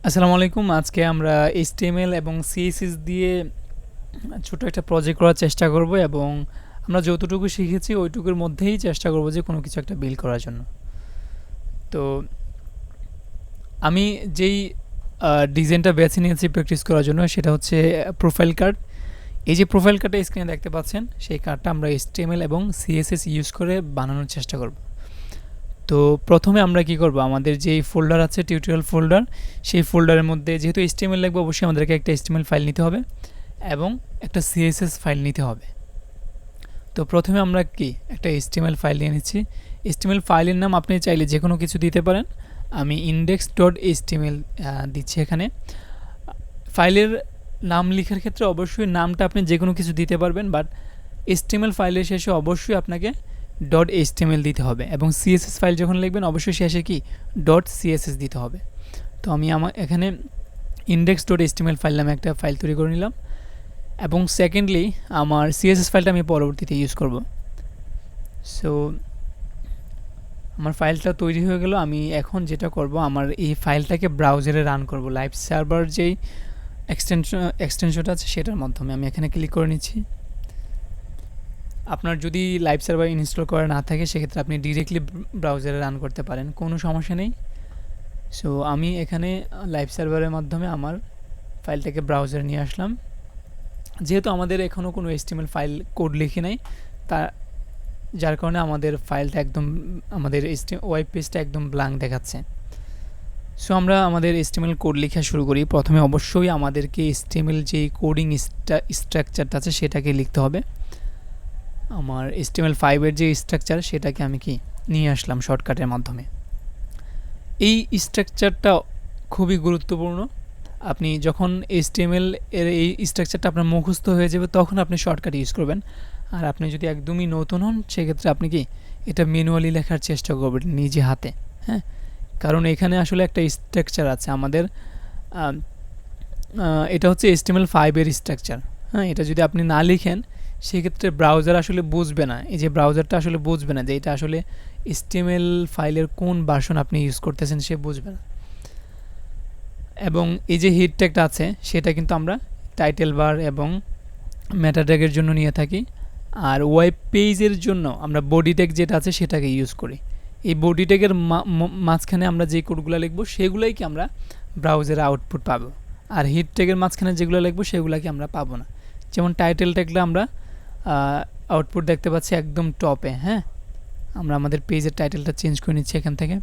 আসসালামু আলাইকুম। আজকে আমরা HTML এবং CSS দিয়ে ছোট একটা প্রজেক্ট করার চেষ্টা করব এবং আমরা যতটুকু শিখেছি ওইটুকুর মধ্যেই চেষ্টা করব যে কোনো কিছু একটা বিল্ড করার জন্য। তো আমি যেই ডিজাইনটা বেছে নিয়েছি প্র্যাকটিস করার জন্য সেটা হচ্ছে প্রোফাইল কার্ড। এই যে প্রোফাইল কার্ডটা স্ক্রিনে দেখতে পাচ্ছেন, সেই কার্ডটা আমরা HTML এবং CSS ইউজ করে বানানোর চেষ্টা করব। তো প্রথমে আমরা কি করব, আমাদের যেই ফোল্ডার আছে টিউটোরিয়াল ফোল্ডার, সেই ফোল্ডারের মধ্যে যেহেতু HTML লাগবে অবশ্যই আমাদেরকে একটা HTML ফাইল নিতে হবে এবং একটা CSS ফাইল নিতে হবে। তো প্রথমে আমরা কি একটা HTML ফাইল নিয়ে নিচ্ছি। HTML ফাইলের নাম আপনি চাইলে যে কোনো কিছু দিতে পারেন। আমি index.html দিচ্ছি এখানে। ফাইলের নাম লেখার ক্ষেত্রে অবশ্যই নামটা আপনি যে কোনো কিছু দিতে পারবেন, বাট HTML ফাইলের শেষে অবশ্যই আপনাকে .html দিতে হবে এবং CSS ফাইল যখন লিখবেন অবশ্যই শেষে কি .css দিতে হবে। তো আমি আমার এখানে index.html ফাইল নামে একটা ফাইল তৈরি করে নিলাম এবং সেকেন্ডলি আমার CSS ফাইলটা আমি পরবর্তীতে ইউজ করব। সো আমার ফাইলটা তৈরি হয়ে গেল। আমি এখন যেটা করব, আমার এই ফাইলটাকে ব্রাউজারে রান করব লাইভ সার্ভার যেই এক্সটেনশনটা আছে সেটার মাধ্যমে। আমি এখানে ক্লিক করে নিচ্ছি। আপনার যদি লাইভ সার্ভার ইনস্টল করা না থাকে সেক্ষেত্রে আপনি ডিরেক্টলি ব্রাউজারে রান করতে পারেন, কোনো সমস্যা নেই। সো আমি এখানে লাইভ সার্ভারের মাধ্যমে আমার ফাইলটাকে ব্রাউজারে নিয়ে আসলাম। যেহেতু আমাদের এখনও কোনো HTML ফাইল কোড লিখি নাই, তা যার কারণে আমাদের ফাইলটা একদম আমাদের ওয়েব পেজটা একদম ব্ল্যাঙ্ক দেখাচ্ছে। সো আমরা আমাদের HTML কোড লেখা শুরু করি। প্রথমে অবশ্যই আমাদেরকে HTML যে কোডিং স্ট্রাকচারটা আছে সেটাকে লিখতে হবে। আমার HTML5 যে স্ট্রাকচার সেটাকে আমি কি নিয়ে আসলাম শর্টকাটের মাধ্যমে। এই স্ট্রাকচারটা খুবই গুরুত্বপূর্ণ। আপনি যখন HTML এর এই স্ট্রাকচারটা আপনার মুখস্থ হয়ে যাবে তখন আপনি শর্টকাট ইউজ করবেন। আর আপনি যদি একদমই নতুন হন সেক্ষেত্রে আপনি কি এটা ম্যানুয়ালি লেখার চেষ্টা করবেন নিজে হাতে, হ্যাঁ। কারণ এখানে আসলে একটা স্ট্রাকচার আছে আমাদের, এটা হচ্ছে HTML5 এর স্ট্রাকচার, হ্যাঁ। এটা যদি আপনি না লিখেন সেক্ষেত্রে ব্রাউজার আসলে বুঝবে না, এই যে ব্রাউজারটা আসলে বুঝবে না যে এটা আসলে HTML ফাইলের কোন ভার্সন আপনি ইউজ করতেছেন, সে বুঝবে না। এবং এই যে হিট ট্যাগটা আছে সেটা কিন্তু আমরা টাইটেল বার এবং মেটা ট্যাগের জন্য নিয়ে থাকি। আর ওয়েব পেজের জন্য আমরা বডি ট্যাগ যেটা আছে সেটাকে ইউজ করি। এই বডি ট্যাগের মাঝখানে আমরা যে কোডগুলো লিখবো সেগুলোই কি আমরা ব্রাউজারে আউটপুট পাবো, আর হিট ট্যাগের মাঝখানে যেগুলো লিখবো সেগুলো কি আমরা পাবো না। যেমন টাইটেল ট্যাগটা আমরা আউটপুট দেখতে পাচ্ছি একদম টপে, হ্যাঁ। আমরা আমাদের পেজের টাইটেলটা চেঞ্জ করে নিচ্ছি এখান থেকে,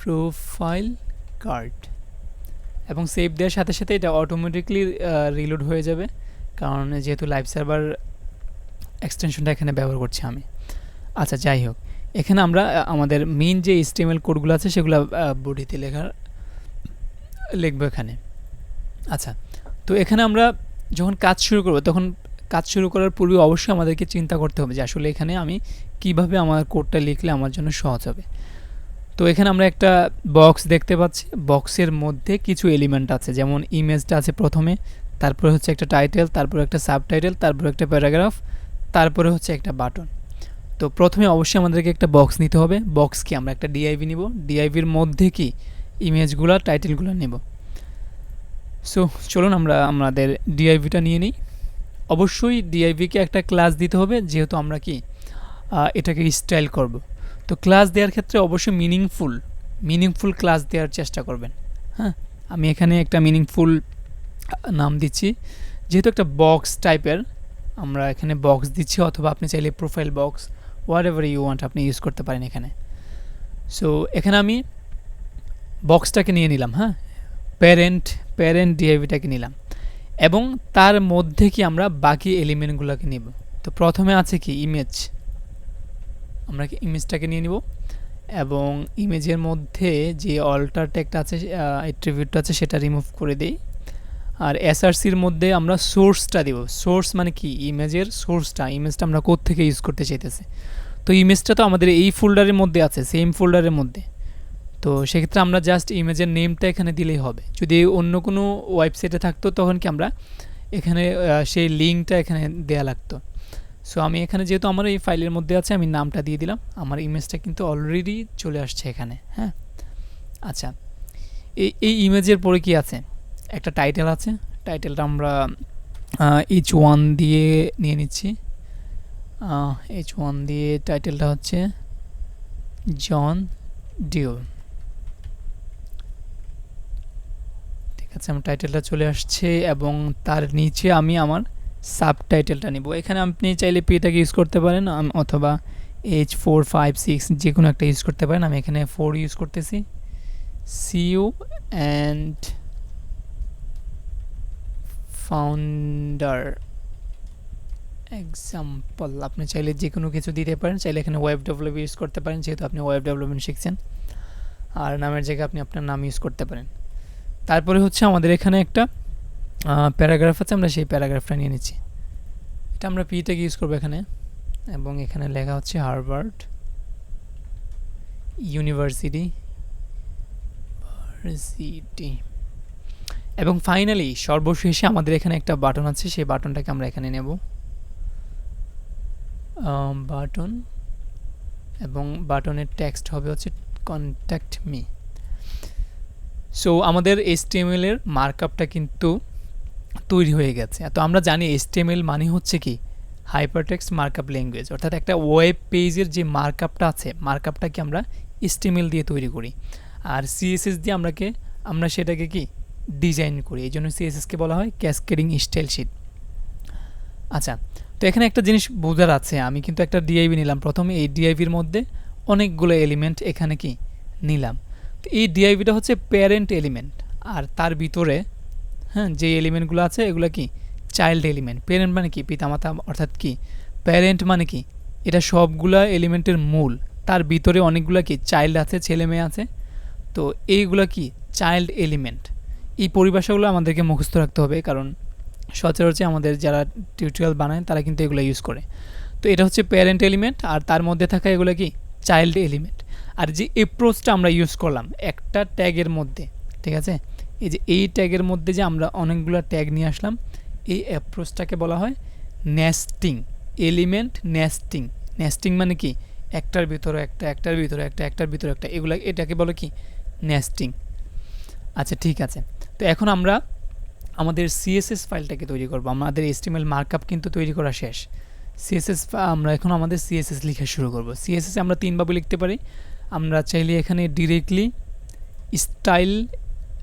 প্রোফাইল কার্ড, এবং সেভ দেওয়ার সাথে সাথে এটা অটোমেটিকলি রিলোড হয়ে যাবে, কারণ যেহেতু লাইভ সার্ভার এক্সটেনশনটা এখানে ব্যবহার করছি আমি। আচ্ছা, যাই হোক, এখানে আমরা আমাদের মেইন যে HTML কোডগুলো আছে সেগুলো বডিতে লিখবো এখানে। আচ্ছা, তো এখানে আমরা যখন কাজ শুরু করব তখন কাজ শুরু করার পূর্বে অবশ্যই আমাদেরকে চিন্তা করতে হবে যে আসলে এখানে আমি কিভাবে আমার কোডটা লিখলে আমার জন্য সহজ হবে। তো এখানে আমরা একটা বক্স দেখতে পাচ্ছি, বক্সের মধ্যে কিছু এলিমেন্ট আছে, যেমন ইমেজটা আছে প্রথমে, তারপরে হচ্ছে একটা টাইটেল, তারপরে একটা সাবটাইটেল, তারপরে একটা প্যারাগ্রাফ, তারপরে হচ্ছে একটা বাটন। তো প্রথমে অবশ্যই আমাদেরকে একটা বক্স নিতে হবে। বক্স কি আমরা একটা ডিআইভি নিব, ডিআইভির মধ্যে কি ইমেজগুলো টাইটেলগুলো নেব। সো চলুন আমরা আমাদের ডিআইভিটা নিয়ে নিই। অবশ্যই ডিআইভিকে একটা ক্লাস দিতে হবে, যেহেতু আমরা কি এটাকে স্টাইল করব। তো ক্লাস দেওয়ার ক্ষেত্রে অবশ্যই মিনিংফুল ক্লাস দেওয়ার চেষ্টা করবেন, হ্যাঁ। আমি এখানে একটা মিনিংফুল নাম দিচ্ছি, যেহেতু একটা বক্স টাইপের আমরা এখানে বক্স দিচ্ছি, অথবা আপনি চাইলে profile box whatever you want আপনি ইউজ করতে পারেন এখানে। সো এখানে আমি বক্সটাকে নিয়ে নিলাম, হ্যাঁ, প্যারেন্ট ডিআইভিটাকে নিলাম, এবং তার মধ্যে কি আমরা বাকি এলিমেন্টগুলোকে নিব। তো প্রথমে আছে কি ইমেজ, আমরা কি ইমেজটাকে নিয়ে নিব, এবং ইমেজের মধ্যে যে অল্টার ট্যাগটা আছে অ্যাট্রিবিউটটা আছে সেটা রিমুভ করে দেই। আর এসআরসির মধ্যে আমরা সোর্সটা দিব। সোর্স মানে কি ইমেজের সোর্সটা, ইমেজটা আমরা কোথা থেকে ইউজ করতে চাইতেছি। তো ইমেজটা তো আমাদের এই ফোল্ডারের মধ্যে আছে, সেম ফোল্ডারের মধ্যে। তো সেক্ষেত্রে আমরা জাস্ট ইমেজের নেমটা এখানে দিলেই হবে। যদি অন্য কোনো ওয়েবসাইটে থাকতো তখন কি আমরা এখানে সেই লিঙ্কটা এখানে দেয়া লাগতো। সো আমি এখানে যেহেতু আমার এই ফাইলের মধ্যে আছে আমি নামটা দিয়ে দিলাম, আমার ইমেজটা কিন্তু অলরেডি চলে আসছে এখানে, হ্যাঁ। আচ্ছা, এই ইমেজের পরে কি আছে, একটা টাইটেল আছে। টাইটেলটা আমরা H1 দিয়ে নিয়ে নিচ্ছি। H1 দিয়ে টাইটেলটা হচ্ছে জন ডিউ। ঠিক আছে, আমার টাইটেলটা চলে আসছে এবং তার নিচে আমি আমার সাব টাইটেলটা নিব। এখানে আপনি চাইলে পিটাকে ইউজ করতে পারেন অথবা H4 5 6 যে কোনো একটা ইউজ করতে পারেন। আমি এখানে 4 ইউজ করতেছি। সিইও অ্যান্ড ফাউন্ডার এক্সাম্পল, আপনি চাইলে যে কোনো কিছু দিতে পারেন। চাইলে এখানে ওয়েব ডেভেলপমেন্ট ইউজ করতে পারেন, যেহেতু আপনি ওয়েব ডেভেলপমেন্ট শিখছেন। আর নামের জায়গায় আপনি আপনার নাম ইউজ করতে পারেন। তারপরে হচ্ছে আমাদের এখানে একটা প্যারাগ্রাফ আছে, আমরা সেই প্যারাগ্রাফটা নিয়ে নিচ্ছি। এটা আমরা পিটাকে ইউজ করবো এখানে, এবং এখানে লেখা হচ্ছে হার্ভার্ড ইউনিভার্সিটি। এবং ফাইনালি সর্বশেষে আমাদের এখানে একটা বাটন আছে, সেই বাটনটাকে আমরা এখানে নেব, বাটন, এবং বাটনের টেক্সট হবে হচ্ছে কন্ট্যাক্ট মি। সো আমাদের HTML এর মার্কআপটা কিন্তু তৈরি হয়ে গেছে। তো আমরা জানি HTML মানে হচ্ছে কি হাইপারটেক্সট মার্কআপ ল্যাঙ্গুয়েজ, অর্থাৎ একটা ওয়েব পেজের যে মার্কআপটা আছে, মার্কআপটাকে আমরা HTML দিয়ে তৈরি করি, আর CSS দিয়ে আমরা সেটাকে কি ডিজাইন করি। এই জন্য CSSকে বলা হয় ক্যাসকেডিং স্টাইল শিট। আচ্ছা, তো এখানে একটা জিনিস বোঝার আছে, আমি কিন্তু একটা ডিআইভি নিলাম প্রথমে। এই ডিআইভির মধ্যে অনেকগুলো এলিমেন্ট এখানে কি নিলাম। তো এই ডিআইভিটা হচ্ছে প্যারেন্ট এলিমেন্ট, আর তার ভিতরে যে এলিমেন্টগুলো আছে এগুলো কি চাইল্ড এলিমেন্ট। প্যারেন্ট মানে কি পিতামাতা, অর্থাৎ কি প্যারেন্ট মানে কি এটা সবগুলা এলিমেন্টের মূল, তার ভিতরে অনেকগুলো কি চাইল্ড আছে, ছেলে মেয়ে আছে। তো এইগুলো কি চাইল্ড এলিমেন্ট। এই পরিভাষাগুলো আমাদেরকে মুখস্থ রাখতে হবে, কারণ সচরাচর আমাদের যারা টিউটোরিয়াল বানায় তারা কিন্তু এগুলো ইউজ করে। তো এটা হচ্ছে প্যারেন্ট এলিমেন্ট, আর তার মধ্যে থাকা এগুলো কি চাইল্ড এলিমেন্ট। আর যে অ্যাপ্রোচটা আমরা ইউজ করলাম একটা ট্যাগের মধ্যে, ঠিক আছে, এই যে এই ট্যাগের মধ্যে যে আমরা অনেকগুলো ট্যাগ নিয়ে আসলাম, এই অ্যাপ্রোচটাকে বলা হয় নেস্টিং, এলিমেন্ট নেস্টিং। নেস্টিং মানে কি একটার ভিতরে একটা, একটার ভিতরে একটা, একটার ভিতরে একটা, এটাকে বলে কি নেস্টিং। আচ্ছা ঠিক আছে, তো এখন আমরা আমাদের CSS ফাইলটাকে তৈরি করব। আমাদের HTML মার্কআপ কিন্তু তৈরি করা শেষ। CSS আমরা এখন আমাদের CSS লেখা শুরু করব। CSS আমরা তিনভাবে লিখতে পারি। আমরা চাইলে এখানে ডিরেক্টলি স্টাইল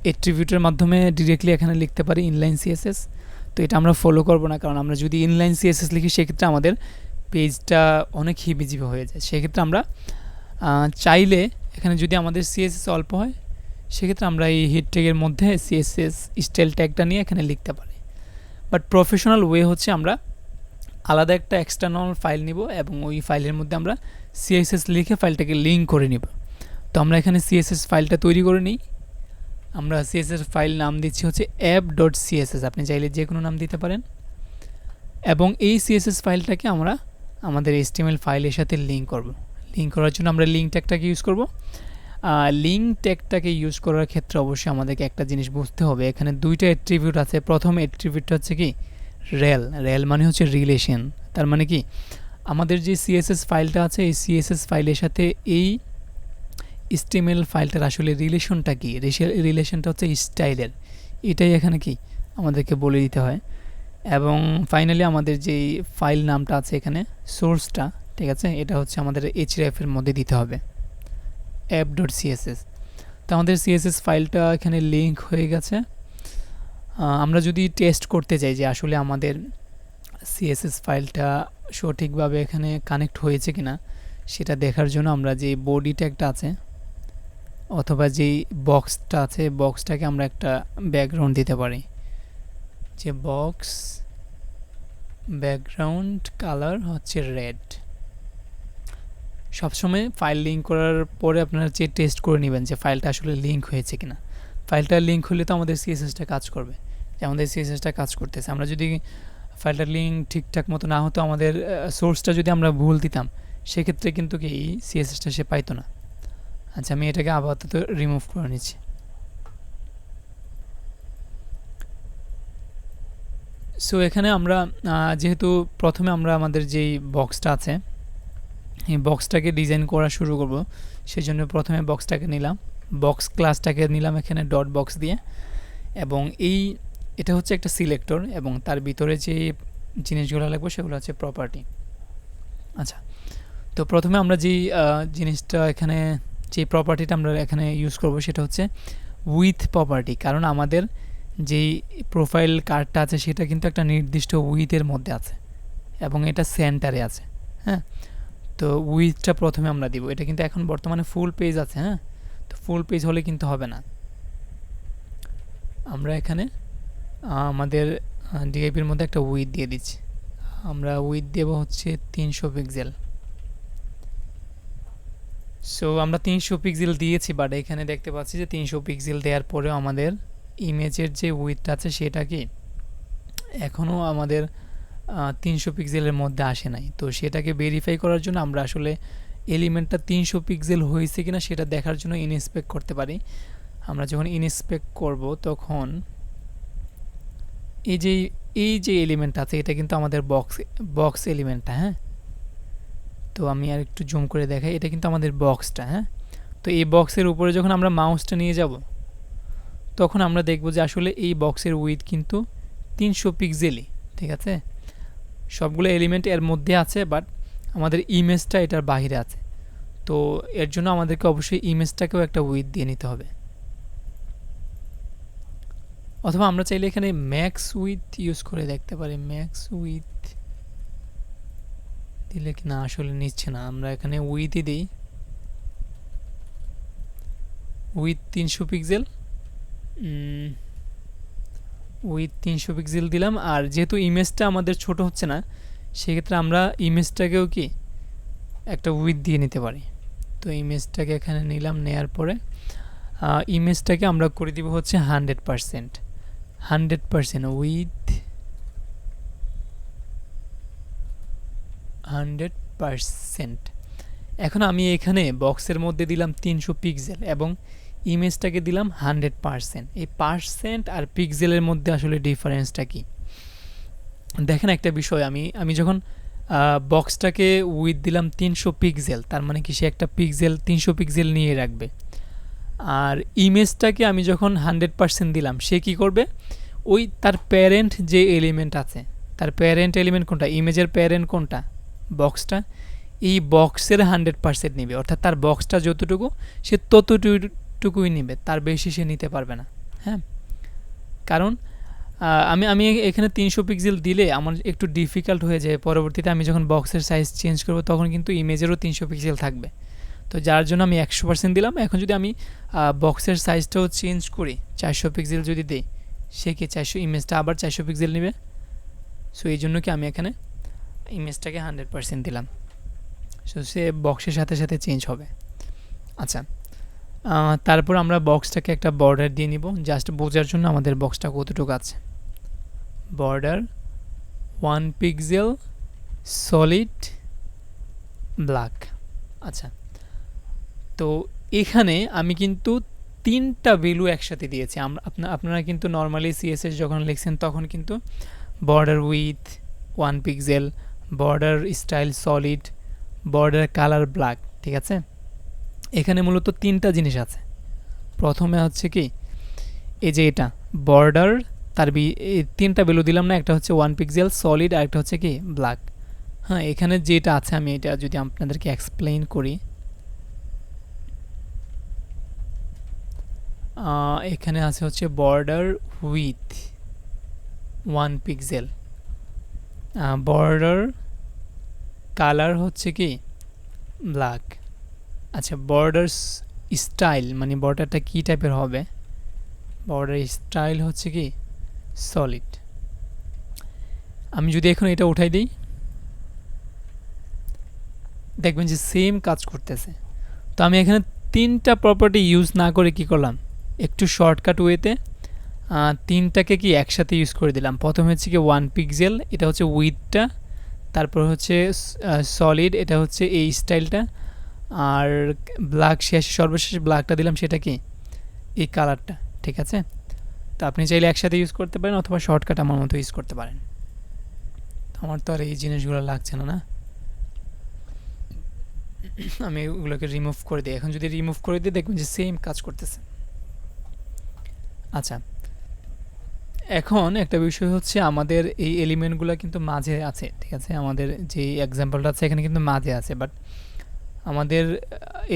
অ্যাট্রিবিউটের মাধ্যমে ডিরেক্টলি এখানে লিখতে পারি ইনলাইন CSS। তো এটা আমরা ফলো করব না, কারণ আমরা যদি ইনলাইন CSS লিখি সেক্ষেত্রে আমাদের পেজটা অনেক হিবিজিবি হয়ে যায়। সেক্ষেত্রে আমরা চাইলে এখানে যদি আমাদের CSS অল্প হয় সেক্ষেত্রে আমরা এই হেড ট্যাগের মধ্যে CSS স্টাইল ট্যাগটা নিয়ে এখানে লিখতে পারি। বাট প্রফেশনাল ওয়ে হচ্ছে আমরা আলাদা একটা এক্সটার্নাল ফাইল নিব এবং ওই ফাইলের মধ্যে আমরা CSS লিখে ফাইলটাকে লিঙ্ক করে নিব। তো আমরা এখানে CSS ফাইলটা তৈরি করে নিই। আমরা CSS ফাইল নাম দিচ্ছি হচ্ছে app.css, আপনি চাইলে যে কোনো নাম দিতে পারেন। এবং এই CSS ফাইলটাকে আমরা আমাদের HTML ফাইলের সাথে লিঙ্ক করব। লিঙ্ক করার জন্য আমরা লিঙ্ক ট্যাগটাকে ইউজ করব। লিঙ্ক ট্যাগটাকে ইউজ করার ক্ষেত্রে অবশ্যই আমাদেরকে একটা জিনিস বুঝতে হবে, এখানে দুইটা অ্যাট্রিবিউট আছে। প্রথম অ্যাট্রিবিউটটা হচ্ছে কি রেল মানে হচ্ছে রিলেশন। তার মানে কি আমাদের যে CSS ফাইলটা আছে এই CSS ফাইলের সাথে এই HTML ফাইলটার আসলে রিলেশনটা কি, রিলেশনটা হচ্ছে স্টাইলের, এটাই এখানে কি আমাদেরকে বলে দিতে হয়। এবং ফাইনালি আমাদের যেই ফাইল নামটা আছে এখানে সোর্সটা, ঠিক আছে, এটা হচ্ছে আমাদের href এর মধ্যে দিতে হবে app.css। তো আমাদের CSS ফাইলটা এখানে লিঙ্ক হয়ে গেছে। আমরা যদি টেস্ট করতে চাই যে আসলে আমাদের CSS ফাইলটা সঠিকভাবে এখানে কানেক্ট হয়েছে কিনা সেটা দেখার জন্য আমরা যে বডি ট্যাগটা আছে অথবা যেই বক্সটা আছে বক্সটাকে আমরা একটা ব্যাকগ্রাউন্ড দিতে পারি, যে বক্স ব্যাকগ্রাউন্ড কালার হচ্ছে রেড। সবসময় ফাইল লিঙ্ক করার পরে আপনারা টেস্ট করে নেবেন যে ফাইলটা আসলে লিঙ্ক হয়েছে কিনা। ফাইলটা লিঙ্ক হলে তো আমাদের CSSটা কাজ করবে, যে আমাদের CSSটা কাজ করতেছে। আমরা যদি ফাইলটার লিঙ্ক ঠিকঠাক মতো না হতো, আমাদের সোর্সটা যদি আমরা ভুল দিতাম সেক্ষেত্রে কিন্তু কি এই CSSটা সে পাইতো না। আচ্ছা, আমি এটাকে আপাতত রিমুভ করে নিচ্ছি। সো এখানে আমরা যেহেতু প্রথমে আমরা আমাদের যেই বক্সটা আছে এই বক্সটাকে ডিজাইন করা শুরু করব, সেজন্য প্রথমে বক্সটাকে নিলাম বক্স ক্লাসটাকে নিলাম এখানে ডট বক্স দিয়ে, এবং এটা হচ্ছে একটা সিলেক্টর, এবং তার ভিতরে যে জিনিসগুলো লাগবে সেগুলো হচ্ছে প্রপার্টি। আচ্ছা, তো প্রথমে আমরা যেই জিনিসটা এখানে, যে প্রপার্টিটা আমরা এখানে ইউজ করব সেটা হচ্ছে উইথ প্রপার্টি, কারণ আমাদের যেই প্রোফাইল কার্ডটা আছে সেটা কিন্তু একটা নির্দিষ্ট উইথের মধ্যে আছে এবং এটা সেন্টারে আছে। হ্যাঁ, তো উইথটা প্রথমে আমরা দিব। এটা কিন্তু এখন বর্তমানে ফুল পেজ আছে। হ্যাঁ, তো ফুল পেজ হলে কিন্তু হবে না। আমরা এখানে আমাদের ডিআইপির মধ্যে একটা উইথ দিয়ে দিচ্ছি। আমরা উইথ দেব হচ্ছে 300 পিক্সেল। সো আমরা 300 পিক্সেল দিয়েছি, বাট এখানে দেখতে পাচ্ছি যে 300 পিক্সেল দেওয়ার পরেও আমাদের ইমেজের যে উইথটা আছে সেটা কি এখনও আমাদের 300 পিক্সেলের মধ্যে আসে নাই। তো সেটাকে ভেরিফাই করার জন্য আমরা আসলে এলিমেন্টটা 300 পিক্সেল হয়েছে কিনা সেটা দেখার জন্য ইনস্পেক্ট করতে পারি। আমরা যখন ইনস্পেক্ট করব তখন এই যে এলিমেন্ট আছে এটা কিন্তু আমাদের বক্স এলিমেন্টটা। হ্যাঁ, তো আমি আর একটু জুম করে দেখাই, এটা কিন্তু আমাদের বক্সটা। হ্যাঁ, তো এই বক্সের উপরে যখন আমরা মাউসটা নিয়ে যাব তখন আমরা দেখব যে আসলে এই বক্সের উইথ কিন্তু 300 পিক্সেলই। ঠিক আছে, সবগুলো এলিমেন্ট এর মধ্যে আছে, বাট আমাদের ইমেজটা এটার বাইরে আছে। তো এর জন্য আমাদেরকে অবশ্যই ইমেজটাকেও একটা উইথ দিয়ে নিতে হবে, অথবা আমরা চাইলে এখানে ম্যাক্স উইথ ইউজ করে দেখতে পারি। ম্যাক্স উইথ দিলে কি না আসলে নিচ্ছে না, আমরা এখানে উইথই দিই, উইথ 300 পিক্সেল। উইথ 300 পিক্সেল দিলাম। আর যেহেতু ইমেজটা আমাদের ছোট হচ্ছে না সেক্ষেত্রে আমরা ইমেজটাকেও কি একটা উইথ দিয়ে নিতে পারি। তো ইমেজটাকে এখানে নিলাম, নেয়ার পরে ইমেজটাকে আমরা করে দিব হচ্ছে 100%। 100% উইথ 100%। এখন আমি এখানে বক্সের মধ্যে দিলাম 300 পিক্সেল এবং ইমেজটাকে দিলাম 100%। এই পার্সেন্ট আর পিক্সেলের মধ্যে আসলে ডিফারেন্সটা কি দেখেন। একটা বিষয়, আমি যখন বক্সটাকে উইথ দিলাম 300 পিক্সেল, তার মানে কি সে একটা পিক্সেল 300 পিক্সেল নিয়ে রাখবে। আর ইমেজটাকে আমি যখন 100% দিলাম, সে কি করবে, ওই তার প্যারেন্ট যে এলিমেন্ট আছে, তার প্যারেন্ট এলিমেন্ট কোনটা, ইমেজের প্যারেন্ট কোনটা, বক্সটা, এই বক্সের 100% নেবে। অর্থাৎ তার বক্সটা যতটুকু সে ততটুকুই নেবে, তার বেশি সে নিতে পারবে না। হ্যাঁ, কারণ আমি এখানে 300 পিক্সেল দিলে আমার একটু ডিফিকাল্ট হয়ে যায়। পরবর্তীতে আমি যখন বক্সের সাইজ চেঞ্জ করব তখন কিন্তু ইমেজেরও 300 পিক্সেল থাকবে। তো যার জন্য আমি 100% দিলাম। এখন যদি আমি বক্সের সাইজটাও চেঞ্জ করি, 400 পিক্সেল যদি দিই, সে কি 400 ইমেজটা আবার 400 পিক্সেল নেবে। সো এই জন্য কি আমি এখানে ইমেজটাকে 100% দিলাম। সো সে বক্সের সাথে সাথে চেঞ্জ হবে। আচ্ছা, তারপর আমরা বক্সটাকে একটা বর্ডার দিয়ে নিব, জাস্ট বোঝার জন্য আমাদের বক্সটা কতটুকু আছে। Border 1 pixel solid black. আচ্ছা, তো এখানে আমি কিন্তু 3টা ভ্যালু একসাথে দিয়েছি। আপনারা কিন্তু নর্মালি সিএসএস যখন লিখছেন তখন কিন্তু border with 1 pixel, border style solid, border colour black. ঠিক আছে, এখানে মূলত 3টা জিনিস আছে। প্রথমে হচ্ছে কি এই যে এটা বর্ডার, তার 3টা ভ্যালু দিলাম না, একটা হচ্ছে 1 পিক্সেল সলিড আর একটা হচ্ছে কি ব্ল্যাক। হ্যাঁ, এখানে যেটা আছে আমি এটা যদি আপনাদেরকে এক্সপ্লেইন করি, এখানে আছে হচ্ছে border with 1 pixel, border colour হচ্ছে কি ব্ল্যাক। আচ্ছা, বর্ডার স্টাইল মানে বর্ডারটা কী টাইপের হবে, বর্ডার স্টাইল হচ্ছে কি সলিড। আমি যদি এখন এটা উঠাই দিই দেখবেন যে সেম কাজ করতেছে। তো আমি এখানে 3টা প্রপার্টি ইউজ না করে কি করলাম, একটু শর্টকাট ওয়েতে 3টাকে কি একসাথে ইউজ করে দিলাম। প্রথমে হচ্ছে কি 1 পিক্সেল, এটা হচ্ছে উইথটা, তারপর হচ্ছে সলিড, এটা হচ্ছে এই স্টাইলটা, আর ব্ল্যাক সর্বশেষ ব্ল্যাকটা দিলাম, সেটা কি এই কালারটা। ঠিক আছে, তো আপনি চাইলে একসাথে ইউজ করতে পারেন অথবা শর্টকাট আমার মতো ইউজ করতে পারেন। আমার তো আর এই জিনিসগুলো লাগছে না। আমি ওগুলোকে রিমুভ করে দিই। এখন যদি রিমুভ করে দিই দেখবেন যে সেম কাজ করতেছে। আচ্ছা, এখন একটা বিষয় হচ্ছে আমাদের এই এলিমেন্টগুলো কিন্তু মাঝে আছে, ঠিক আছে? আমাদের যে এক্সাম্পলটা আছে এখানে কিন্তু মাঝে আছে, বাট আমাদের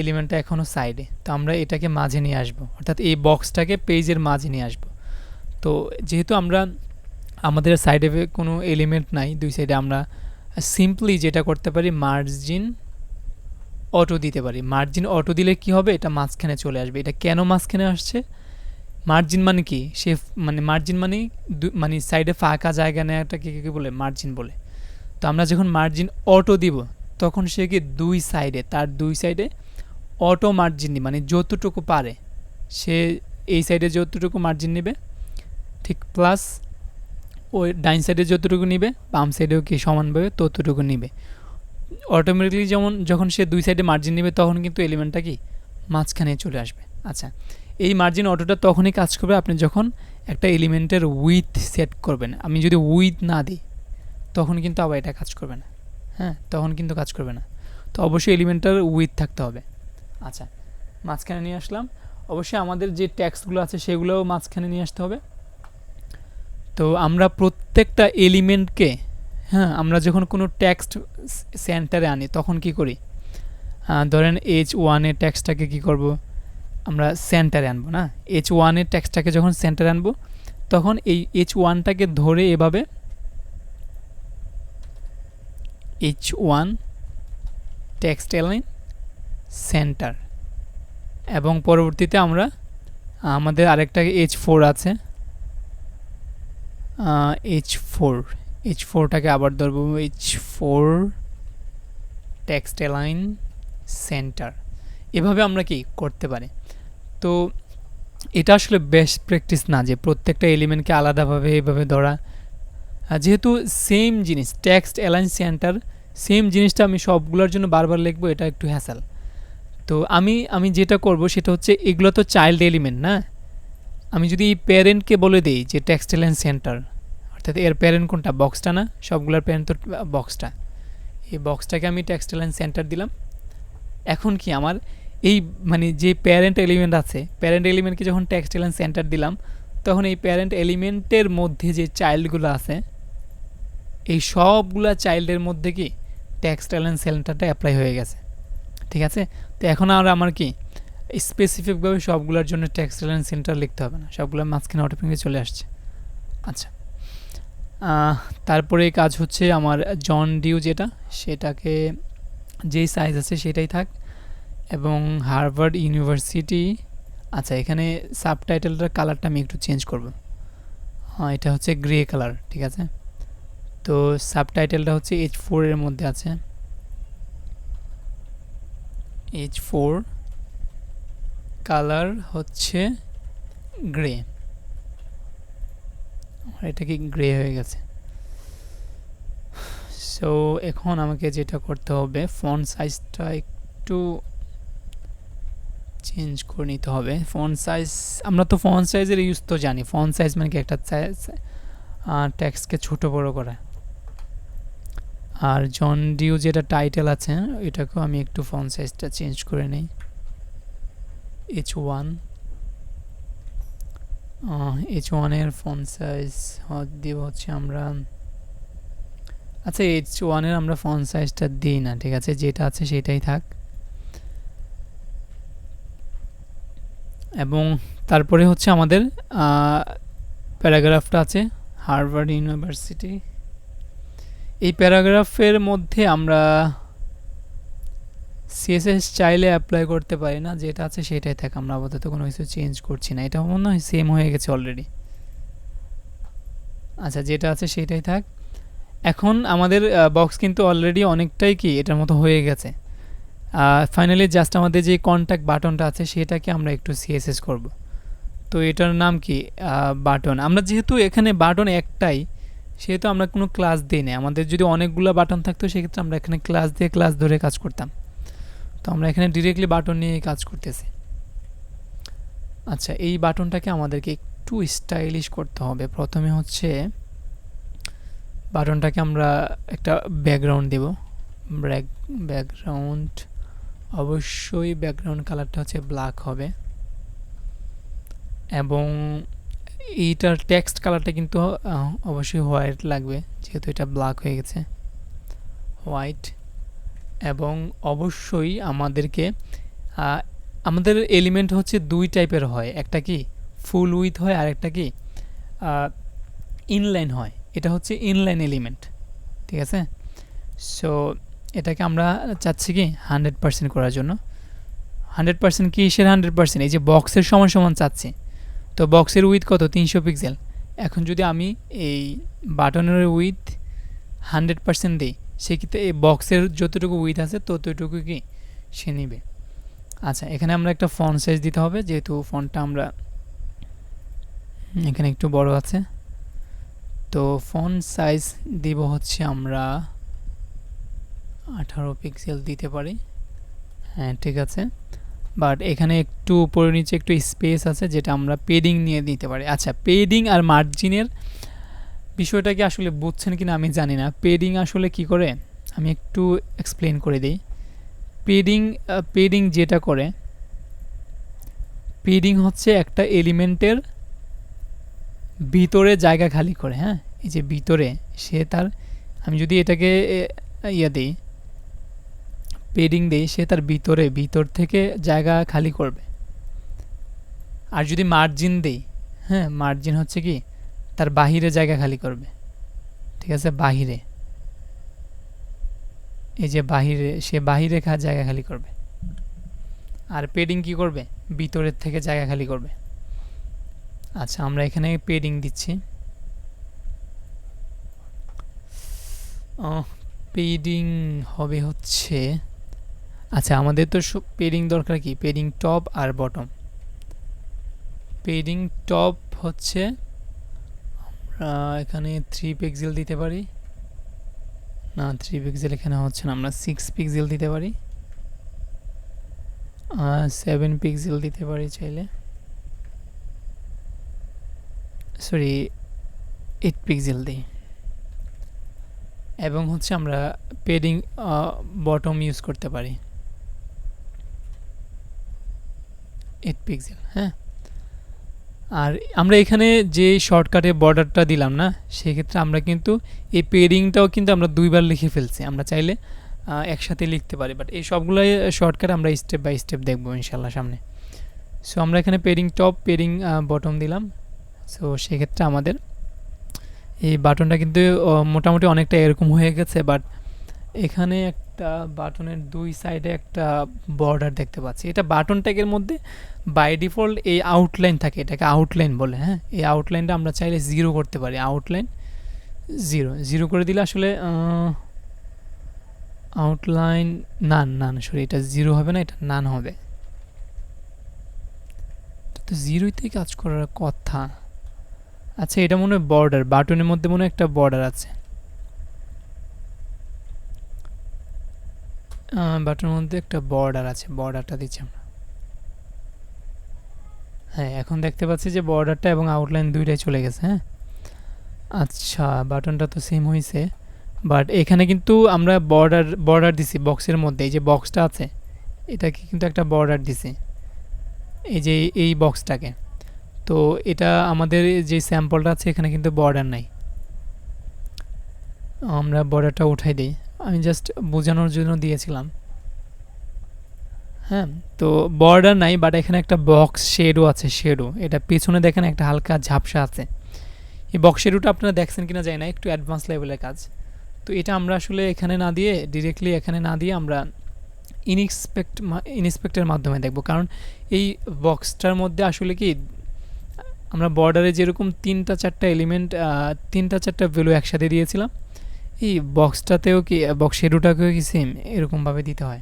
এলিমেন্টটা এখনও সাইডে। তো আমরা এটাকে মাঝে নিয়ে আসবো, অর্থাৎ এই বক্সটাকে পেজের মাঝে নিয়ে আসবো। তো যেহেতু আমরা আমাদের সাইডে কোনো এলিমেন্ট নাই দুই সাইডে, আমরা সিম্পলি যেটা করতে পারি মার্জিন অটো দিতে পারি। মার্জিন অটো দিলে কি হবে, এটা মাঝখানে চলে আসবে। এটা কেন মাঝখানে আসছে? মার্জিন মানে কি, সে মানে মার্জিন মানে মানে সাইডে ফাঁকা জায়গা নেওয়াটাকে কী বলে, মার্জিন বলে। তো আমরা যখন মার্জিন অটো দিব তখন সে কি দুই সাইডে, তার দুই সাইডে অটো মার্জিন নিবে, মানে যতটুকু পারে সে এই সাইডে যতটুকু মার্জিন নেবে, ঠিক প্লাস ওই ডাইন সাইডে যতটুকু নিবে বাম সাইডেও কি সমানভাবে ততটুকু নিবে। অটোমেটিকলি যেমন যখন সে দুই সাইডে মার্জিন নেবে তখন কিন্তু এলিমেন্টটা কি মাঝখানে চলে আসবে। আচ্ছা, এই মার্জিন অটোটা তখনই কাজ করবে আপনি যখন একটা এলিমেন্টের উইথ সেট করবেন। আমি যদি উইথ না দিই তখন কিন্তু আবার এটা কাজ করবে না। হ্যাঁ, তখন কিন্তু কাজ করবে না। তো অবশ্যই এলিমেন্টটার উইথ থাকতে হবে। আচ্ছা, মাঝখানে নিয়ে আসলাম। অবশ্যই আমাদের যে ট্যাক্সগুলো আছে সেগুলোও মাঝখানে নিয়ে আসতে হবে। তো আমরা প্রত্যেকটা এলিমেন্টকে, হ্যাঁ, আমরা যখন কোনো টেক্সট সেন্টারে আনি তখন কি করি, ধরেন H1 টেক্সটটাকে কি করব, আমরা সেন্টারে আনবো না। H1 টেক্সটটাকে যখন সেন্টারে আনবো তখন এই H1টাকে ধরে এভাবে H1 টেক্সট এলাইন সেন্টার, এবং পরবর্তীতে আমরা আমাদের আরেকটা H4 আছে, H4টাকে আবার ধরবো H4 টেক্সট এলাইন সেন্টার। এভাবে আমরা কি করতে পারি। তো এটা আসলে বেস্ট প্র্যাকটিস না যে প্রত্যেকটা এলিমেন্টকে আলাদাভাবে এভাবে ধরা, যেহেতু সেম জিনিস টেক্সট এলাইন সেন্টার, সেম জিনিসটা আমি সবগুলোর জন্য বারবার লিখবো, এটা একটু হ্যাসেল। তো আমি যেটা করব সেটা হচ্ছে, এগুলো তো চাইল্ড এলিমেন্ট না। আমি যদি এই প্যারেন্টকে বলে দিই যে টেক্সট এলাইন সেন্টার, অর্থাৎ এর প্যারেন্ট কোনটা, বক্সটা না, সবগুলোর প্যারেন্ট তো বক্সটা। এই বক্সটাকে আমি টেক্সট এলাইন সেন্টার দিলাম। এখন কি আমার এই মানে যে প্যারেন্ট এলিমেন্ট আছে, প্যারেন্ট এলিমেন্টকে যখন টেক্সট এলাইন সেন্টার দিলাম তখন এই প্যারেন্ট এলিমেন্টের মধ্যে যে চাইল্ডগুলো আছে এই সবগুলা চাইল্ডের মধ্যে কি টেক্সট এলাইন সেন্টারটা অ্যাপ্লাই হয়ে গেছে, ঠিক আছে? তো এখন আর আমার কি স্পেসিফিকভাবে সবগুলোর জন্য টেক্সট এলাইন সেন্টার লিখতে হবে না, সবগুলো মাঝখানে অটোমেটিক চলে আসছে। আচ্ছা, তারপরে কাজ হচ্ছে আমার জন ডিউ যেটা, সেটাকে যেই সাইজ আছে সেটাই থাক, এবং হার্ভার্ড ইউনিভার্সিটি। আচ্ছা, এখানে সাবটাইটেলটার কালারটা আমি একটু চেঞ্জ করব। হ্যাঁ, এটা হচ্ছে গ্রে কালার, ঠিক আছে? তো সাবটাইটেলটা হচ্ছে H4 এর মধ্যে আছে, H4 কালার হচ্ছে গ্রে। এটা কি গ্রে হয়ে গেছে। সো এখন আমাকে যেটা করতে হবে, ফন্ট সাইজটা একটু চেঞ্জ করে নিতে হবে। ফন্ট সাইজ, আমরা তো ফন্ট সাইজের ইউজ তো জানি। ফন্ট সাইজ মানে কি একটা টেক্সটকে ছোট বড় করা। আর জন ডিউ যেটা টাইটেল আছে এটাকেও আমি একটু ফন্ট সাইজটা চেঞ্জ করে নিই, H1 এর ফন্ট সাইজ দিব হচ্ছে আমরা, আচ্ছা H1 এর আমরা ফন্ট সাইজটা দিই না, ঠিক আছে? যেটা আছে সেটাই থাক। এবং তারপরে হচ্ছে আমাদের প্যারাগ্রাফটা আছে, হার্ভার্ড ইউনিভার্সিটি। এই প্যারাগ্রাফের মধ্যে আমরা সিএসএস চাইলে অ্যাপ্লাই করতে পারি না, যেটা আছে সেটাই থাকে। আমরা আপাতত কোনো কিছু চেঞ্জ করছি না, এটা মনে হয় সেম হয়ে গেছে অলরেডি। আচ্ছা, যেটা আছে সেটাই থাক। এখন আমাদের বক্স কিন্তু অলরেডি অনেকটাই কি এটার মতো হয়ে গেছে। ফাইনালি জাস্ট আমাদের যে কন্ট্যাক্ট বাটনটা আছে সেটাকে আমরা একটু সিএসএস করব। তো এটার নাম কি, বাটন। আমরা যেহেতু এখানে বাটন একটাই, সেহেতু আমরা কোনো ক্লাস দিই না। আমাদের যদি অনেকগুলো বাটন থাকতো সেক্ষেত্রে আমরা এখানে ক্লাস দিয়ে ক্লাস ধরে কাজ করতাম। তো আমরা এখানে ডিরেক্টলি বাটন নিয়ে কাজ করতেছি। আচ্ছা, এই বাটনটাকে আমাদেরকে একটু স্টাইলিশ করতে হবে। প্রথমে হচ্ছে বাটনটাকে আমরা একটা ব্যাকগ্রাউন্ড দেব, ব্যাকগ্রাউন্ড অবশ্যই ব্যাকগ্রাউন্ড কালারটা হচ্ছে ব্ল্যাক হবে, এবং এইটার টেক্সট কালারটা কিন্তু অবশ্যই হোয়াইট লাগবে, যেহেতু এটা ব্ল্যাক হয়ে গেছে, হোয়াইট। এবং অবশ্যই আমাদেরকে আমাদের এলিমেন্ট হচ্ছে দুই টাইপের হয়, একটা কি ফুল উইথ হয় আর একটা কি ইনলাইন হয়। এটা হচ্ছে ইনলাইন এলিমেন্ট, ঠিক আছে। সো এটাকে আমরা চাচ্ছি কি 100% করার জন্য। 100% কি কিসের 100%? এই যে বক্সের সমান সমান চাচ্ছি। তো বক্সের উইথ কত? 300 পিক্সেল। এখন যদি আমি এই বাটনের উইথ 100% দিই, সেক্ষেত্রে এই বক্সের যতটুকু উইথ আছে ততটুকু কি সে নিবে। আচ্ছা, এখানে আমরা একটা ফন্ট সাইজ দিতে হবে, যেহেতু ফন্টটা আমরা এখানে একটু বড় আছে। তো ফন্ট সাইজ দিব হচ্ছে আমরা 18 পিক্সেল দিতে পারি। হ্যাঁ, ঠিক আছে। বাট এখানে একটু উপরে নিচে একটু স্পেস আছে, যেটা আমরা পেডিং নিয়ে দিতে পারি। আচ্ছা, পেডিং আর মার্জিনের বিষয়টা কি আসলে বুঝছেন কিনা আমি জানি না। পেডিং আসলে কি করে আমি একটু এক্সপ্লেন করে দিই। পেডিং যেটা করে, পেডিং হচ্ছে একটা এলিমেন্টের ভিতরে জায়গা খালি করে। হ্যাঁ, এই যে ভিতরে সে তার, আমি যদি এটাকে দিই, পেডিং দিই, সে তার ভিতর থেকে জায়গা খালি করবে। আর যদি মার্জিন দিই, হ্যাঁ, মার্জিন হচ্ছে কি তার বাহিরে জায়গা খালি করবে, ঠিক আছে, বাহিরে, এই যে বাহিরে, সে বাহিরে জায়গা খালি করবে। আর পেডিং কি করবে? ভিতরের থেকে জায়গা খালি করবে। আচ্ছা, আমরা এখানে পেডিং দিচ্ছি। পেডিং হবে হচ্ছে, আচ্ছা আমাদের তো পেডিং দরকার কি, পেডিং টপ আর বটম। পেডিং টপ হচ্ছে আমরা এখানে 3 পিক্সেল দিতে পারি, না 3 পিক্সেল এখানে হচ্ছে না, আমরা 6 পিক্সেল দিতে পারি, 7 পিক্সেল দিতে পারি চাইলে, সরি 8 পিক্সেল দিই। এবং হচ্ছে আমরা পেডিং বটম ইউজ করতে পারি 8 পিক্সেল। হ্যাঁ, আর আমরা এখানে যে শর্টকাটে বর্ডারটা দিলাম না, সেক্ষেত্রে আমরা কিন্তু এই পেডিংটাও কিন্তু আমরা দুইবার লিখে ফেলছি। আমরা চাইলে একসাথে লিখতে পারি, বাট এই সবগুলো শর্টকাট আমরা স্টেপ বাই স্টেপ দেখবো ইনশাল্লাহ সামনে। সো আমরা এখানে পেডিং টপ, পেডিং বটম দিলাম। সো সেক্ষেত্রে আমাদের এই বাটনটা কিন্তু মোটামুটি অনেকটা এরকম হয়ে গেছে, বাট এখানে একটা বাটনের দুই সাইডে একটা বর্ডার দেখতে পাচ্ছি। এটা বাটন ট্যাগের মধ্যে বাই ডিফল্ট এই আউটলাইন থাকে, এটাকে আউটলাইন বলে। হ্যাঁ, এই আউটলাইনটা আমরা চাইলে 0 করতে পারি। আউটলাইন 0 করে দিলে আসলে আউটলাইন নান সরি, এটা 0 হবে না, এটা নান হবে। তো 0তেই কাজ করার কথা। আচ্ছা, এটা মনে হয় বর্ডার, বাটনের মধ্যে মনে হয় একটা বর্ডার আছে। বাটনের মধ্যে একটা বর্ডার আছে, বর্ডারটা দিচ্ছি আমরা। হ্যাঁ, এখন দেখতে পাচ্ছি যে বর্ডারটা এবং আউটলাইন দুইটাই চলে গেছে। হ্যাঁ, আচ্ছা, বাটনটা তো সেম হয়েছে, বাট এখানে কিন্তু আমরা বর্ডার দিছি বক্সের মধ্যে। এই যে বক্সটা আছে, এটাকে কিন্তু একটা বর্ডার দিছি, এই যে এই বক্সটাকে। তো এটা আমাদের যে স্যাম্পলটা আছে, এখানে কিন্তু বর্ডার নাই। আমরা বর্ডারটা উঠাই দিই, আমি জাস্ট বোঝানোর জন্য দিয়েছিলাম। হ্যাঁ, তো বর্ডার নাই, বাট এখানে একটা বক্স শেডও আছে। শেডো, এটা পেছনে দেখেন একটা হালকা ঝাপসা আছে। এই বক্স শেডোটা আপনারা দেখছেন কিনা যায় না, একটু অ্যাডভান্স লেভেলের কাজ। তো এটা আমরা আসলে এখানে না দিয়ে, ডিরেক্টলি এখানে না দিয়ে আমরা ইনস্পেক্টের মাধ্যমে দেখব। কারণ এই বক্সটার মধ্যে আসলে কি আমরা বর্ডারে যেরকম 3-4টা এলিমেন্ট, 3-4টা ভ্যালু একসাথে দিয়েছিলাম, এই বক্সটাতেও কি, বক্স শেডোটাকেও কি সেম এরকমভাবে দিতে হয়।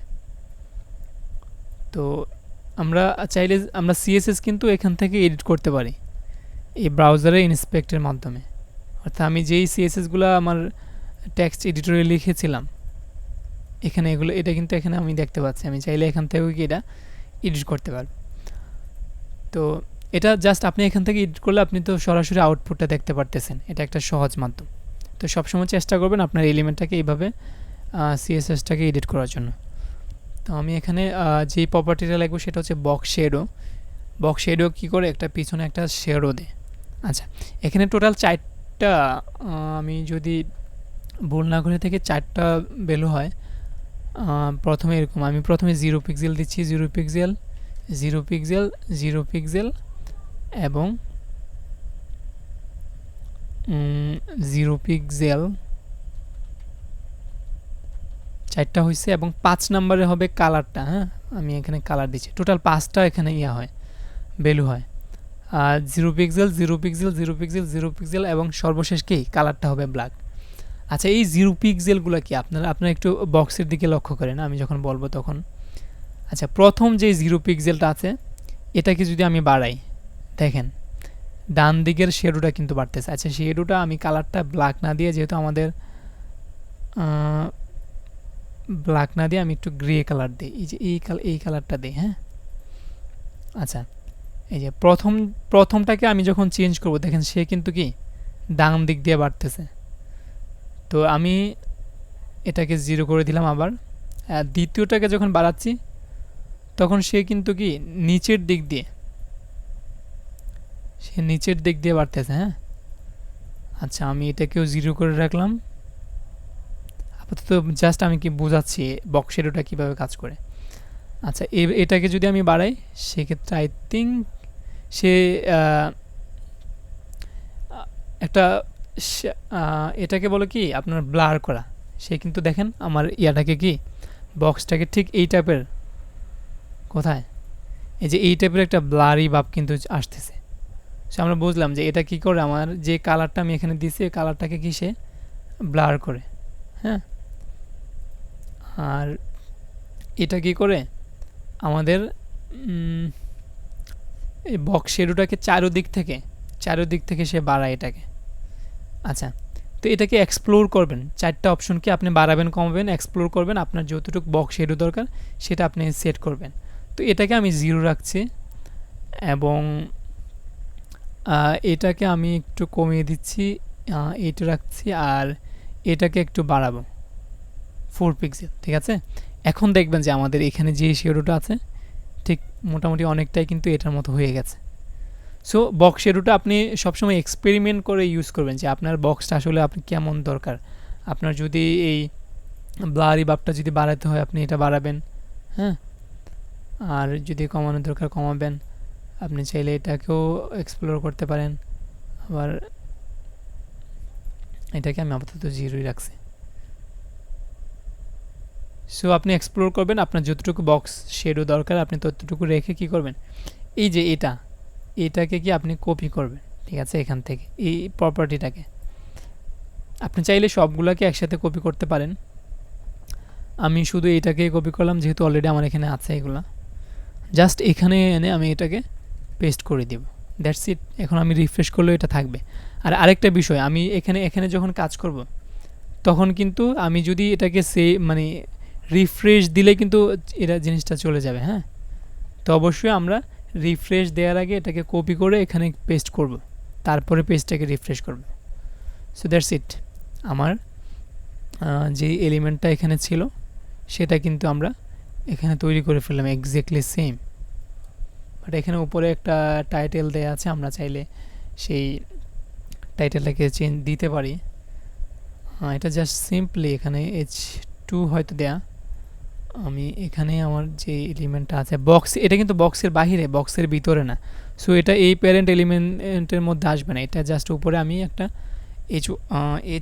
তো আমরা চাইলে আমরা সিএসএস কিন্তু এখান থেকে এডিট করতে পারি এই ব্রাউজারে ইনস্পেক্টের মাধ্যমে। অর্থাৎ আমি যেই সিএসএসগুলো আমার টেক্সট এডিটরে লিখেছিলাম, এখানে এটা কিন্তু এখানে আমি দেখতে পাচ্ছি। আমি চাইলে এখান থেকেও কি এটা এডিট করতে পারব। তো এটা জাস্ট আপনি এখান থেকে এডিট করলে আপনি তো সরাসরি আউটপুটটা দেখতে পারতেছেন। এটা একটা সহজ মাধ্যম। তো সবসময় চেষ্টা করবেন আপনার এলিমেন্টটাকে এইভাবে সিএসএসটাকে এডিট করার জন্য। তো আমি এখানে যে প্রপার্টিটা লিখবো সেটা হচ্ছে বক্স শেডো। বক্স শেডো কী করে, একটা পিছনে একটা শেডো দেয়। আচ্ছা, এখানে টোটাল 4টা, আমি যদি ভুল না করে থেকে 4টা ভ্যালু হয়। প্রথমে এরকম, আমি প্রথমে 0 পিক্সেল দিচ্ছি, 0 পিক্সেল, 0 পিক্সেল, 0 পিক্সেল এবং 0 পিক্সেল, 4টা হয়েছে। এবং 5 নম্বরে হবে কালারটা। হ্যাঁ, আমি এখানে কালার দিচ্ছি, টোটাল 5টা এখানে হয়, ভ্যালু হয়। 0 পিক্সেল, 0 পিক্সেল, 0 পিক্সেল, 0 পিক্সেল এবং সর্বশেষ কি কালারটা হবে ব্ল্যাক। আচ্ছা, এই 0 পিক্সেলগুলো কি আপনারা একটু বক্সের দিকে লক্ষ্য করেন, আমি যখন বলবো তখন। আচ্ছা, প্রথম যে 0 পিক্সেলটা আছে এটাকে যদি আমি বাড়াই, দেখেন ডান দিকের শেডোটা কিন্তু বাড়তেছে। আচ্ছা, শেডোটা আমি কালারটা ব্ল্যাক না দিয়ে, যেহেতু আমাদের ব্ল্যাক না দিয়ে আমি একটু গ্রে কালার দিই, এই যে এই কালারটা দিই। হ্যাঁ, আচ্ছা, এই যে প্রথমটাকে আমি যখন চেঞ্জ করব, দেখেন সে কিন্তু কি ডান দিক দিয়ে বাড়তেছে। তো আমি এটাকে 0 করে দিলাম আবার। দ্বিতীয়টাকে যখন বাড়াচ্ছি তখন সে কিন্তু কি নিচের দিক দিয়ে বাড়তেছে। হ্যাঁ, আচ্ছা, আমি এটাকেও 0 করে রাখলাম আপাতত, জাস্ট আমি কি বোঝাচ্ছি বক্স শেডোটা কীভাবে কাজ করে। আচ্ছা, এটাকে যদি আমি বাড়াই সেক্ষেত্রে আই থিঙ্ক সে একটা এটাকে বলে কি আপনার ব্লার করা। সে কিন্তু দেখেন আমার ইয়াটাকে কি বক্সটাকে ঠিক এই টাইপের, কোথায় এই যে এই টাইপের একটা ব্লারি ভাব কিন্তু আসতেছে। সো আমরা বুঝলাম যে এটা কি করে, আমার যে কালারটা আমি এখানে দিয়েছি এই কালারটাকে কি সে ব্লার করে। হ্যাঁ, আর এটা কি করে আমাদের এই বক্স শেডোটাকে চারোদিক থেকে সে বাড়ায় এটাকে। আচ্ছা, তো এটাকে এক্সপ্লোর করবেন, 4টা অপশনকে আপনি বাড়াবেন, কমাবেন, এক্সপ্লোর করবেন, আপনার যতটুকু বক্স শেডো দরকার সেটা আপনি সেট করবেন। তো এটাকে আমি 0 রাখছি এবং এটাকে আমি একটু কমিয়ে দিচ্ছি, 8 রাখছি, আর এটাকে একটু বাড়াবো 4 পিক্সেল। ঠিক আছে, এখন দেখবেন যে আমাদের এখানে যে শেডোটা আছে ঠিক মোটামুটি অনেকটাই কিন্তু এটার মতো হয়ে গেছে। সো বক্স শেডোটা আপনি সবসময় এক্সপেরিমেন্ট করে ইউজ করবেন যে আপনার বক্সটা আসলে আপনি কেমন দরকার। আপনার যদি এই ব্লারি ভাবটা যদি বাড়াতে হয় আপনি এটা বাড়াবেন। হ্যাঁ, আর যদি কমানোর দরকার কমাবেন। আপনি চাইলে এটাকেও এক্সপ্লোর করতে পারেন। আবার এটাকে আমি আপাতত 0 রাখছি। সো আপনি এক্সপ্লোর করবেন, আপনার যতটুকু বক্স শেডো দরকার আপনি ততটুকু রেখে কি করবেন, এই যে এটাকে কি আপনি কপি করবেন। ঠিক আছে, এখান থেকে এই প্রপার্টিটাকে আপনি চাইলে সবগুলোকে একসাথে কপি করতে পারেন। আমি শুধু এটাকে কপি করলাম যেহেতু অলরেডি আমার এখানে আছে এগুলা। জাস্ট এখানে এনে আমি এটাকে পেস্ট করে দেব, দ্যাটস ইট। এখন আমি রিফ্রেশ করলেও এটা থাকবে। আর আরেকটা বিষয়, আমি এখানে যখন কাজ করব তখন কিন্তু আমি যদি এটাকে মানে রিফ্রেশ দিলে কিন্তু এটা জিনিসটা চলে যাবে। হ্যাঁ, তো অবশ্যই আমরা রিফ্রেশ দেওয়ার আগে এটাকে কপি করে এখানে পেস্ট করব, তারপরে পেজটাকে রিফ্রেশ করব। So that's it. আমার যে এলিমেন্টটা এখানে ছিল সেটা কিন্তু আমরা এখানে তৈরি করে ফেললাম এক্স্যাক্টলি সেম। বাট এখানে উপরে একটা টাইটেল দেয়া আছে, আমরা চাইলে সেই টাইটেলটাকে চেঞ্জ দিতে পারি। এটা জাস্ট সিম্পলি এখানে H2 হয়তো দেয়া। আমি এখানে আমার যে এলিমেন্টটা আছে বক্স, এটা কিন্তু বক্সের বাহিরে, বক্সের ভিতরে না। সো এটা এই প্যারেন্ট এলিমেন্টের মধ্যে আসবে না, এটা জাস্ট উপরে আমি একটা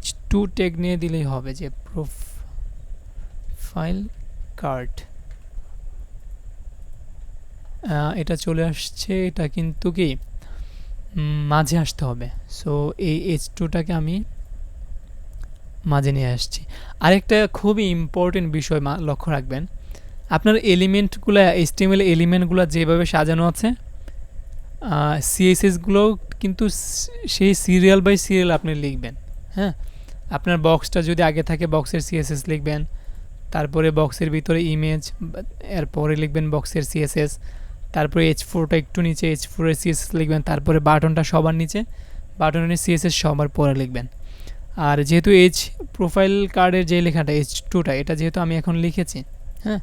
H2 ট্যাগ নিয়ে দিলেই হবে, যে প্রোফাইল কার্ড। এটা চলে আসছে, এটা কিন্তু কি মাঝে আসতে হবে। সো এই H2টাকে আমি মাঝে নিয়ে আসছি। আরেকটা খুবই ইম্পর্টেন্ট বিষয় লক্ষ্য রাখবেন, আপনার এলিমেন্টগুলো HTML এলিমেন্টগুলো যেভাবে সাজানো আছে CSSগুলোও কিন্তু সেই সিরিয়াল বাই সিরিয়াল আপনি লিখবেন। হ্যাঁ, আপনার বক্সটা যদি আগে থাকে বক্সের CSS লিখবেন, তারপরে বক্সের ভিতরে ইমেজ, এরপরে লিখবেন বক্সের CSS, তারপরে H4টা একটু নিচে H4 এর CSS লিখবেন, তারপরে বাটনটা সবার নিচে, বাটনের CSS সবার পরে লিখবেন। আর যেহেতু প্রোফাইল কার্ডের যে লেখাটা H2টা, এটা যেহেতু আমি এখন লিখেছি, হ্যাঁ,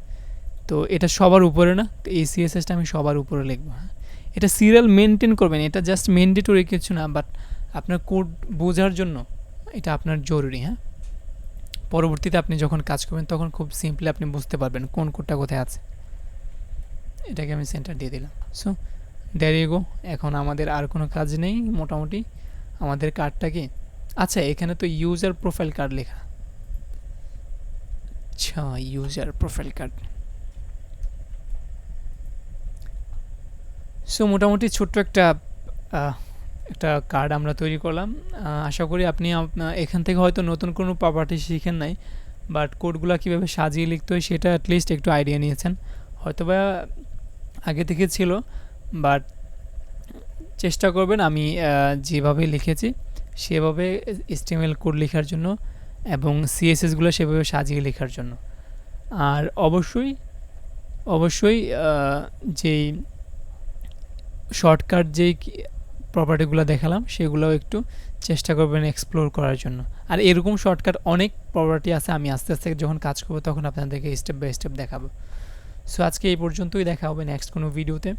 তো এটা সবার উপরে না, তো এই সিএসএসটা আমি সবার উপরে লিখবো। হ্যাঁ, এটা সিরিয়াল মেনটেন করবেন, এটা জাস্ট ম্যান্ডেটরি কিছু না, বাট আপনার কোড বোঝার জন্য এটা আপনার জরুরি। হ্যাঁ, পরবর্তীতে আপনি যখন কাজ করবেন তখন খুব সিম্পলি আপনি বুঝতে পারবেন কোন কোডটা কোথায় আছে। এটাকে আমি সেন্টার দিয়ে দিলাম। So there you go. এখন আমাদের আর কোনো কাজ নেই মোটামুটি। আমাদের কার্ডটা কি, আচ্ছা এখানে তো ইউজার প্রোফাইল কার্ড লেখা। আচ্ছা, ইউজার প্রোফাইল কার্ড। সো মোটামুটি ছোট্ট একটা কার্ড আমরা তৈরি করলাম। আশা করি আপনি এখান থেকে হয়তো নতুন কোনো প্রপার্টি শিখেন নাই, বাট কোডগুলো কীভাবে সাজিয়ে লিখতে হয় সেটা অ্যাটলিস্ট একটু আইডিয়া নিয়েছেন। হয়তোবা আগে থেকে ছিল, বাট চেষ্টা করবেন আমি যেভাবে লিখেছি সেভাবে HTML কোড লেখার জন্য এবং সিএসএসগুলো সেভাবে সাজিয়ে লেখার জন্য। আর অবশ্যই যেই শর্টকাট যেই প্রপার্টিগুলো দেখালাম সেগুলোও একটু চেষ্টা করবেন এক্সপ্লোর করার জন্য। আর এরকম শর্টকাট অনেক প্রপার্টি আছে, আমি আস্তে আস্তে যখন কাজ করবো তখন আপনাদেরকে স্টেপ বাই স্টেপ দেখাবো। সো আজকে এই পর্যন্তই, দেখা হবে নেক্সট কোনো ভিডিওতে।